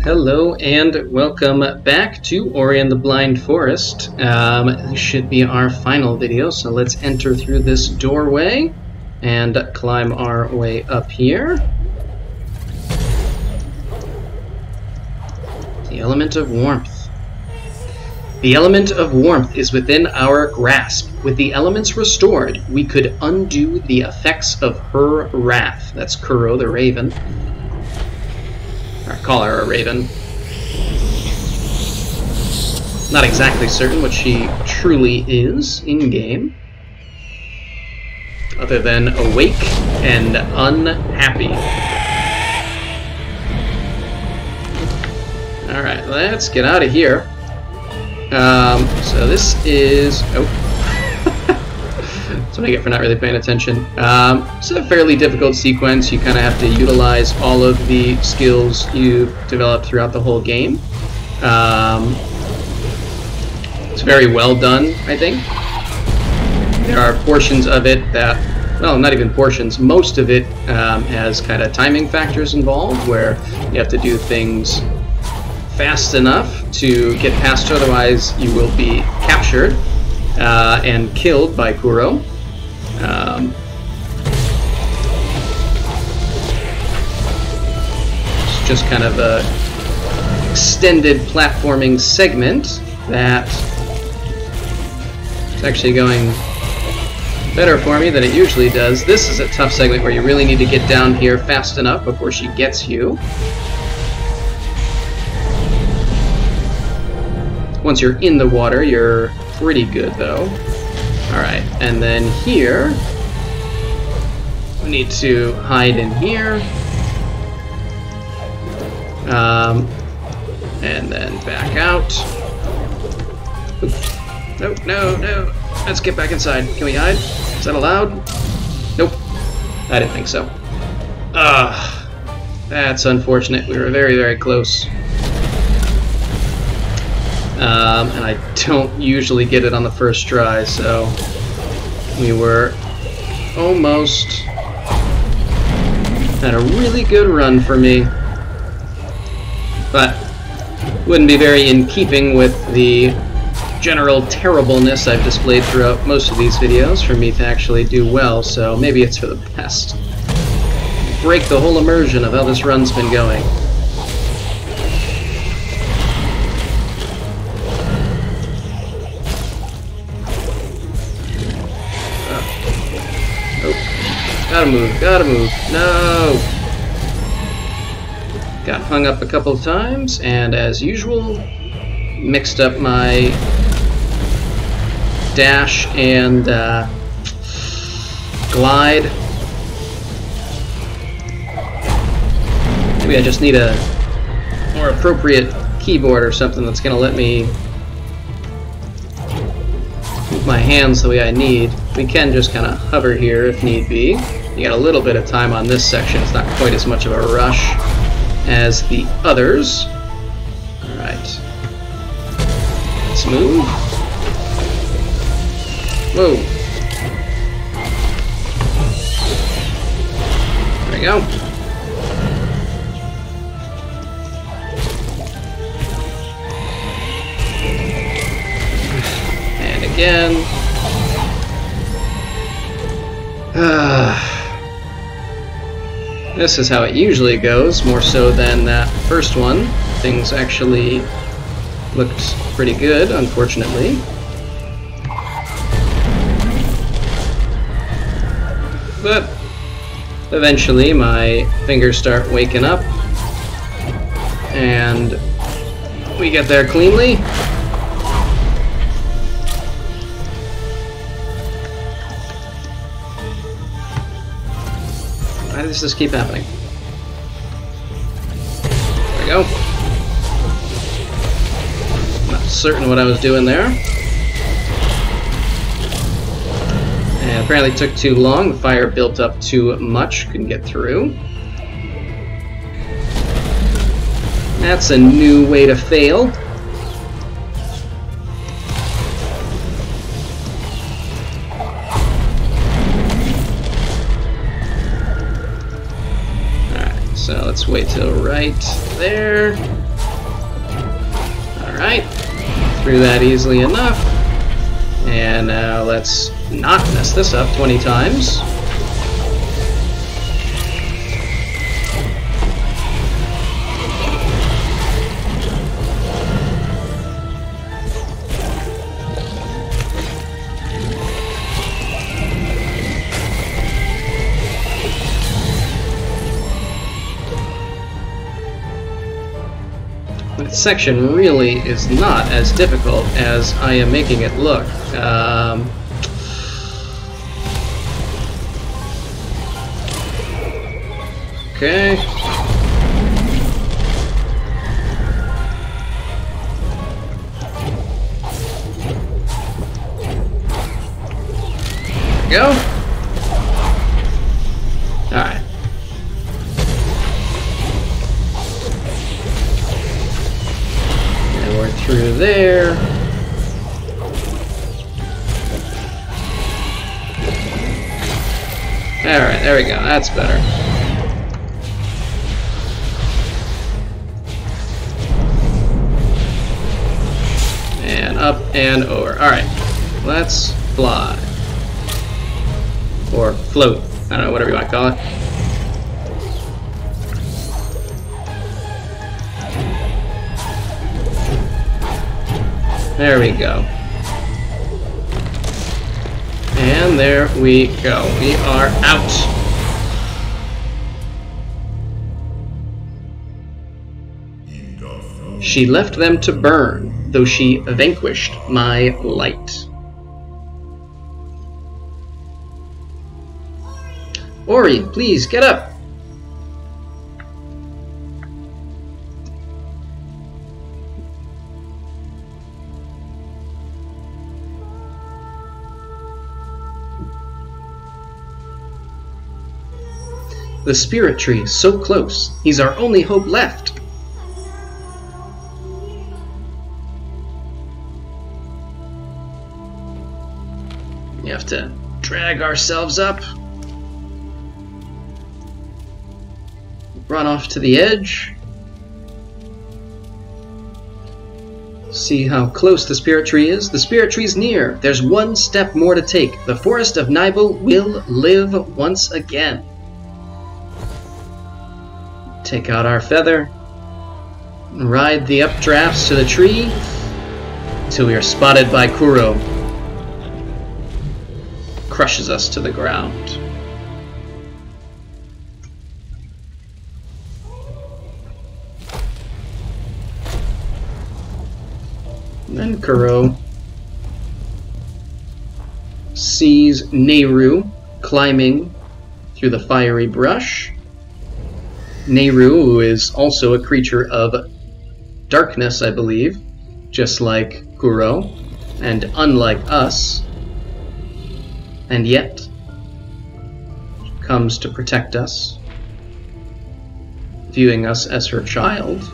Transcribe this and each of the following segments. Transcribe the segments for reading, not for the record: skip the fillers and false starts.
Hello and welcome back to Ori and the Blind Forest. This should be our final video, so let's enter through this doorway and climb our way up here. The element of warmth. The element of warmth is within our grasp. With the elements restored, we could undo the effects of her wrath. That's Kuro the Raven. Or call her a raven. Not exactly certain what she truly is in-game, other than awake and unhappy. Alright, let's get out of here. So this is... oh. That's what I get for not really paying attention. It's a fairly difficult sequence. You kind of have to utilize all of the skills you've developed throughout the whole game. It's very well done, I think. There are portions of it that, well, not even portions, most of it has kind of timing factors involved where you have to do things fast enough to get past, otherwise you will be captured and killed by Kuro. It's just kind of a extended platforming segment that is actually going better for me than it usually does. This is a tough segment where you really need to get down here fast enough before she gets you. Once you're in the water, you're pretty good though. Alright, and then here, we need to hide in here. And then back out. Oops. No, no, no. Let's get back inside. Can we hide? Is that allowed? Nope. I didn't think so. That's unfortunate. We were very, very close. And I don't usually get it on the first try, so we were almost... had a really good run for me. But wouldn't be very in keeping with the general terribleness I've displayed throughout most of these videos for me to actually do well, so maybe it's for the best. Break the whole immersion of how this run's been going. Gotta move, gotta move. No! Got hung up a couple of times, and as usual, mixed up my dash and glide. Maybe I just need a more appropriate keyboard or something that's gonna let me move my hands the way I need. We can just kind of hover here if need be. You got a little bit of time on this section. It's not quite as much of a rush as the others. Alright. Let's move. Whoa. There we go. And again. This is how it usually goes, more so than that first one. Things actually looked pretty good, unfortunately. But eventually my fingers start waking up and we get there cleanly. Why does this keep happening? There we go. Not certain what I was doing there. And apparently it took too long. The fire built up too much. Couldn't get through. That's a new way to fail. So let's wait till right there. Alright. Through that easily enough. And now let's not mess this up 20 times. This section really is not as difficult as I am making it look. Okay. Go. Alright. And we're through there. Alright, there we go. That's better. And up and over. Alright. Let's fly. Or float. I don't know, whatever you want to call it. There we go. And there we go. We are out. She left them to burn, though she vanquished my light. Ori, please, get up! The spirit tree, so close. He's our only hope left. We have to drag ourselves up. Run off to the edge. See how close the spirit tree is? The spirit tree's near. There's one step more to take. The forest of Nibel will live once again. Take out our feather. And ride the updrafts to the tree until we are spotted by Kuro. Crushes us to the ground. Then Kuro sees Nehru climbing through the fiery brush. Nehru, who is also a creature of darkness, I believe, just like Kuro, and unlike us, and yet comes to protect us, viewing us as her child.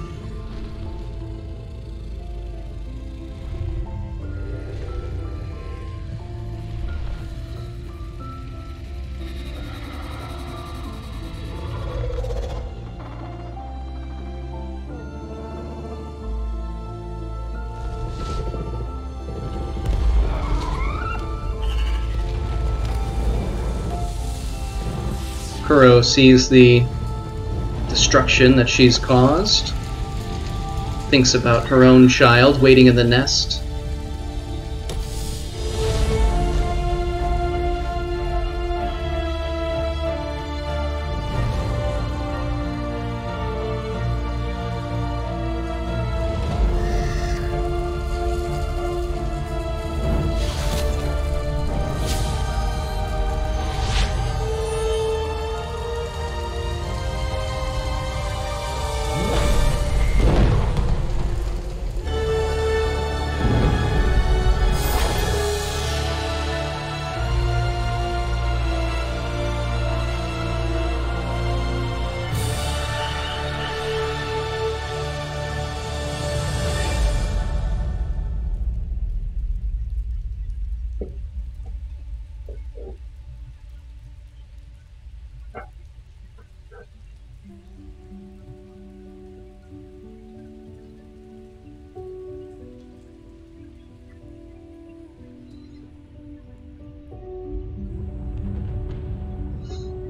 Kuro sees the destruction that she's caused, thinks about her own child waiting in the nest.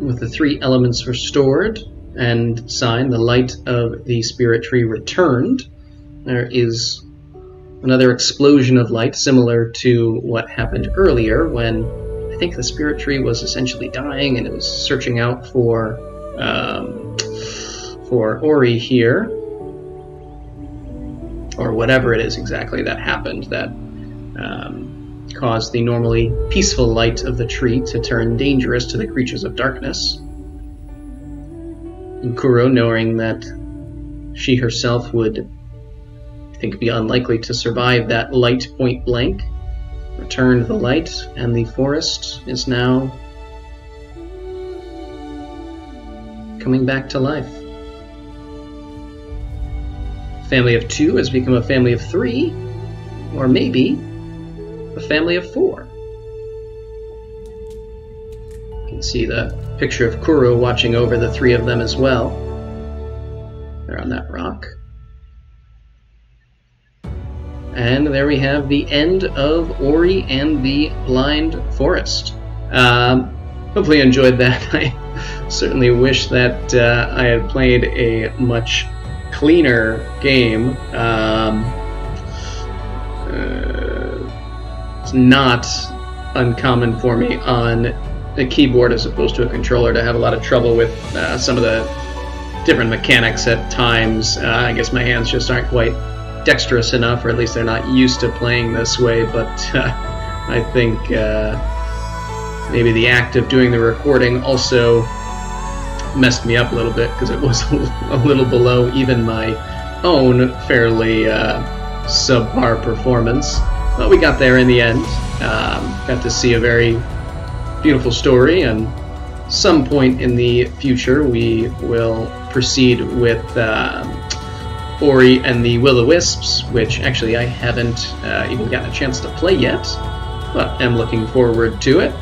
with the 3 elements restored and sign, the light of the spirit tree returned, there is another explosion of light um, to what happened earlier when I think the spirit tree was essentially dying and it was searching out for Ori here, or whatever it is exactly that happened that caused the normally peaceful light of the tree to turn dangerous to the creatures of darkness. And Kuro, knowing that she herself would, I think, be unlikely to survive that light point blank, returned the light, and the forest is now coming back to life. A family of 2 has become a family of 3, or maybe a family of 4. You can see the picture of Kuro watching over the 3 of them as well. They're on that rock. And there we have the end of Ori and the Blind Forest. Hopefully you enjoyed that. I certainly wish that I had played a much cleaner game. It's not uncommon for me on a keyboard as opposed to a controller to have a lot of trouble with some of the different mechanics at times. I guess my hands just aren't quite dexterous enough, or at least they're not used to playing this way, but I think maybe the act of doing the recording also messed me up a little bit, because it was a little below even my own fairly subpar performance. But we got there in the end. Got to see a very beautiful story, and some point in the future we will proceed with Ori and the Will-O-Wisps, which actually I haven't even gotten a chance to play yet, but am looking forward to it.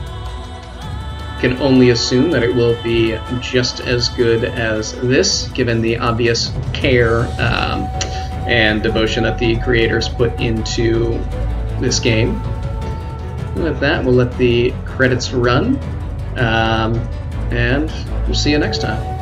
Can only assume that it will be just as good as this, given the obvious care and devotion that the creators put into this game. And with that, we'll let the credits run, and we'll see you next time.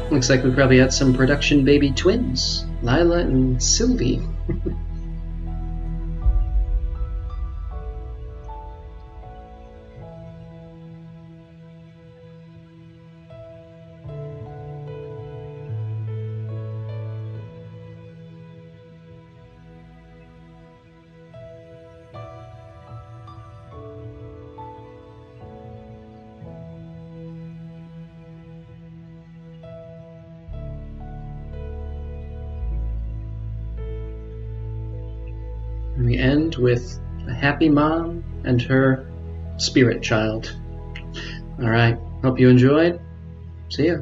Looks like we probably had some production baby twins, Lila and Sylvie. And we end with a happy mom and her spirit child. All right. Hope you enjoyed. See ya.